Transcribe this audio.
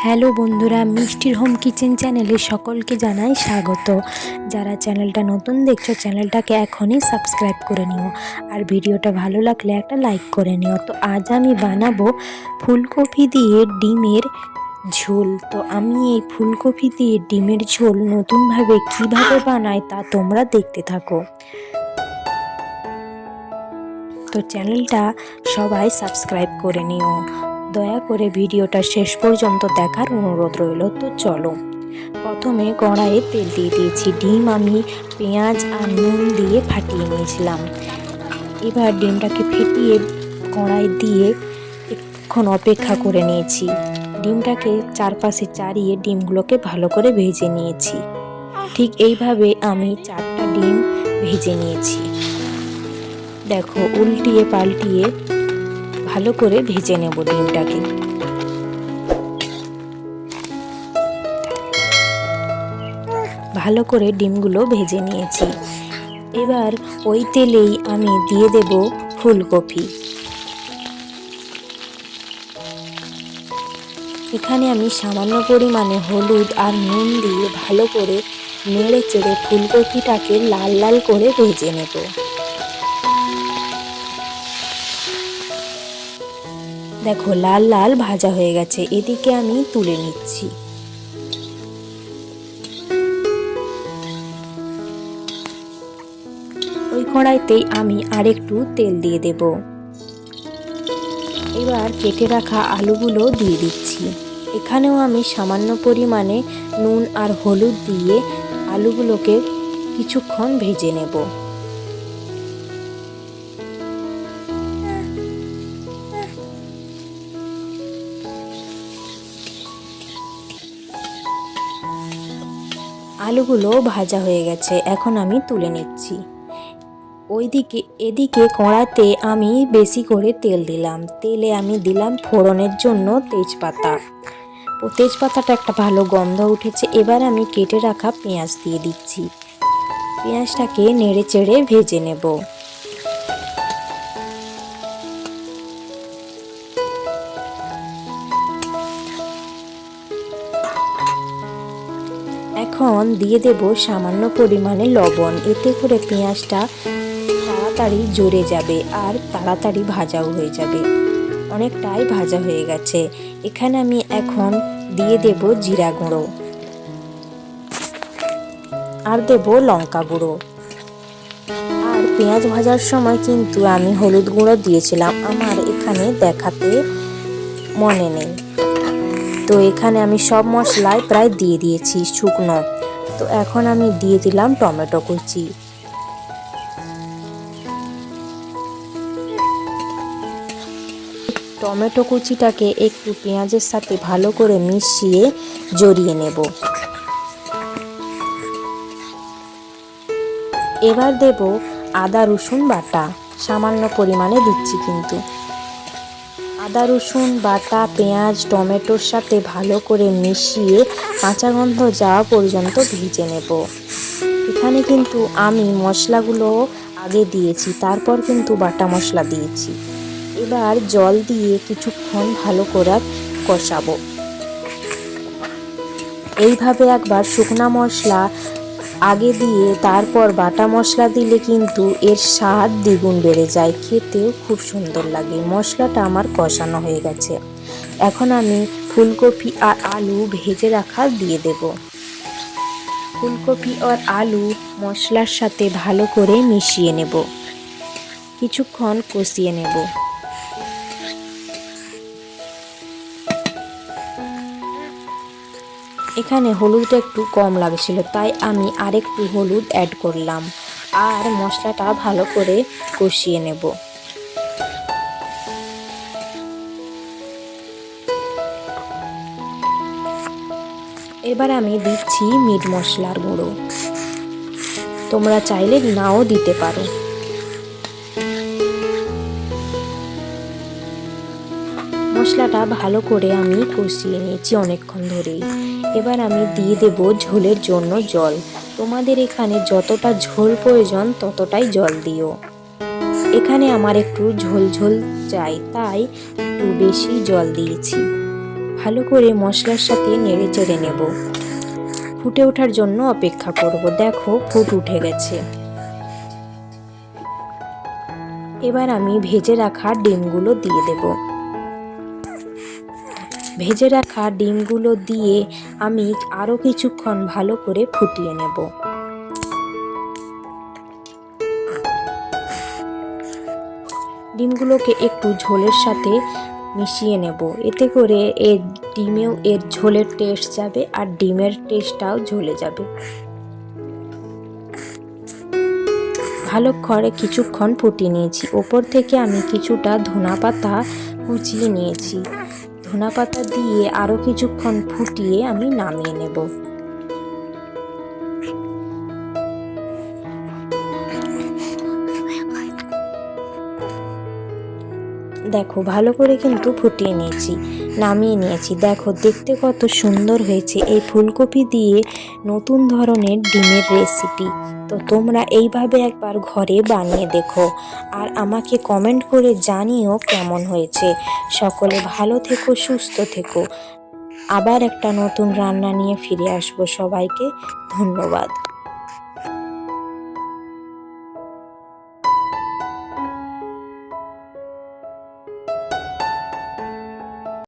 Hello বন্ধুরা, মিষ্টির home kitchen চ্যানেলে সকলকে জানাই স্বাগত। যারা চ্যানেলটা নতুন দেখছো চ্যানেলটাকে এখনই সাবস্ক্রাইব করে নিও, আর ভিডিওটা ভালো লাগলে একটা লাইক করে নিও। তো আজ আমি বানাবো ফুলকপি দিয়ে ডিমের ঝোল। তো আমি এই ফুলকপি দিয়ে ডিমের ঝোল নতুনভাবে কিভাবে বানাই তা তোমরা দেখতে থাকো। তো চ্যানেলটা সবাই সাবস্ক্রাইব করে নিও। দয়া করে ভিডিওটা শেষ পর্যন্ত দেখার অনুরোধ রইল। তো চলো, প্রথমে কড়াইয়ে তেল দিয়ে দিয়েছি। ডিম আমি পেঁয়াজ আর নুন দিয়ে ফাটিয়ে নিয়েছিলাম। এবার ডিমটাকে ফেটিয়ে কড়াই দিয়ে একটুক্ষণ অপেক্ষা করে নিয়েছি। ডিমটাকে চারপাশে চাড়িয়ে ডিমগুলোকে ভালো করে ভেজে নিয়েছি। ঠিক এইভাবে আমি 4টা ডিম ভেজে নিয়েছি। দেখো, উল্টিয়ে পাল্টিয়ে ভালো করে ভেজে নেব ডিমটাকে। ভালো করে ডিমগুলো ভেজে নিয়েছি। এবার ওই তেলেই আমি দিয়ে দেব ফুলকপি। এখানে আমি সামান্য পরিমাণে হলুদ আর নুন দিয়ে ভালো করে নেড়ে চেড়ে ফুলকপিটাকে লাল লাল করে ভেজে নেব। দেখো, লাল লাল ভাজা হয়ে গেছে। এদিকে আমি তুলে নিচ্ছি। ওই কড়াইতেই আমি আরেকটু তেল দিয়ে দেব। এবার কেটে রাখা আলুগুলো দিয়ে দিচ্ছি। এখানেও আমি সামান্য পরিমাণে নুন আর হলুদ দিয়ে আলুগুলোকে কিছুক্ষণ ভেজে নেব। আলুগুলো ভাজা হয়ে গেছে, এখন আমি তুলে নিচ্ছি। এদিকে কড়াতে আমি বেশি করে তেল দিলাম। তেলে আমি দিলাম ফোড়নের জন্য তেজপাতা। তেজপাতাটা একটা ভালো গন্ধ উঠেছে। এবার আমি কেটে রাখা পেঁয়াজ দিয়ে দিচ্ছি। পেঁয়াজটাকে নেড়ে চেড়ে ভেজে নেব। এখন দিয়ে দেব সামান্য পরিমাণে লবণ। এতে করে পেঁয়াজটা তাড়াতাড়ি জ্বরে যাবে আর তাড়াতাড়ি ভাজাও হয়ে যাবে। অনেকটাই ভাজা হয়ে গেছে। এখানে আমি এখন দিয়ে দেব জিরা গুঁড়ো আর দেব লঙ্কা গুঁড়ো। আর পেঁয়াজ ভাজার সময় কিন্তু আমি হলুদ গুঁড়ো দিয়েছিলাম, আমার এখানে দেখাতে মনে নেই। তো এখানে আমি সব মশলাই প্রায় দিয়ে দিয়েছি শুকনো। তো এখন আমি দিয়ে দিলাম টমেটো কুচি। টমেটো কুচিটাকে একটু পেঁয়াজের সাথে ভালো করে মিশিয়ে জড়িয়ে নেব। এবার দেব আদা রসুন বাটা। সামান্য পরিমাণে দিচ্ছি কিন্তু। আদা রসুন বাটা পেঁয়াজ টমেটোর সাথে ভালো করে মিশিয়ে কাঁচা গন্ধ যাওয়া পর্যন্ত ভেজে নেব। এখানে কিন্তু আমি মশলাগুলো আগে দিয়েছি, তারপর কিন্তু বাটা মশলা দিয়েছি। এবার জল দিয়ে কিছুক্ষণ ভালো করে কষাবো। এইভাবে একবার শুকনা মশলা আগে দিয়ে তারপর বাটা মশলা দিলে কিন্তু এর স্বাদ দ্বিগুণ বেড়ে যায়, খেতেও খুব সুন্দর লাগে। মশলাটা আমার কষানো হয়ে গেছে। এখন আমি ফুলকপি আর আলু ভেজে রাখা দিয়ে দেব। ফুলকপি আর আলু মশলার সাথে ভালো করে মিশিয়ে নেব, কিছুক্ষণ কষিয়ে নেব। এখানে হলুদটা একটু কম লাগছিল, তাই আমি আরেকটু হলুদ অ্যাড করলাম আর মশলাটা ভালো করে কষিয়ে নেব। এবার আমি দিচ্ছি মিট মশলার গুঁড়ো। তোমরা চাইলে নাও দিতে পারো। মশলাটা ভালো করে আমি কষিয়ে নিয়েছি অনেকক্ষণ ধরেই। এবার আমি দিয়ে দেব ঝোলের জন্য জল। তোমাদের এখানে যতটা ঝোল প্রয়োজন ততটাই জল দিও। এখানে আমার একটু ঝোল ঝোল চাই, তাই একটু বেশি জল দিয়েছি। ভালো করে মশলার সাথে নেড়ে চেড়ে নেব। ফুটে ওঠার জন্য অপেক্ষা করব। দেখো ফুট উঠে গেছে। এবার আমি ভেজে রাখা ডিমগুলো দিয়ে দেব। ভেজে রাখা ডিমগুলো দিয়ে আমি আরও কিছুক্ষণ ভালো করে ফুটিয়ে নেব। ডিমগুলোকে একটু ঝোলের সাথে মিশিয়ে নেব, এতে করে ডিমেও ঝোলের টেস্ট যাবে আর ডিমের টেস্টটাও ঝরে যাবে। ভালো করে কিছুক্ষণ ফুটিয়ে নিয়েছি। ওপর থেকে আমি কিছুটা ধনেপাতা কুচিয়ে নিয়েছি। ধনেপাতা দিয়ে আরও কিছুক্ষণ ফুটিয়ে আমি নামিয়ে নেব। দেখো ভালো করে কিন্তু ফুটিয়ে নিয়েছি, নামিয়ে নিয়েছি। দেখো দেখতে কত সুন্দর হয়েছে এই ফুলকপি দিয়ে নতুন ধরনের ডিমের রেসিপি। তো তোমরা এইভাবে একবার ঘরে বানিয়ে দেখো আর আমাকে কমেন্ট করে জানিও কেমন হয়েছে। সকলে ভালো থেকো, সুস্থ থেকো। আবার একটা নতুন রান্না নিয়ে ফিরে আসবো। সবাইকে ধন্যবাদ।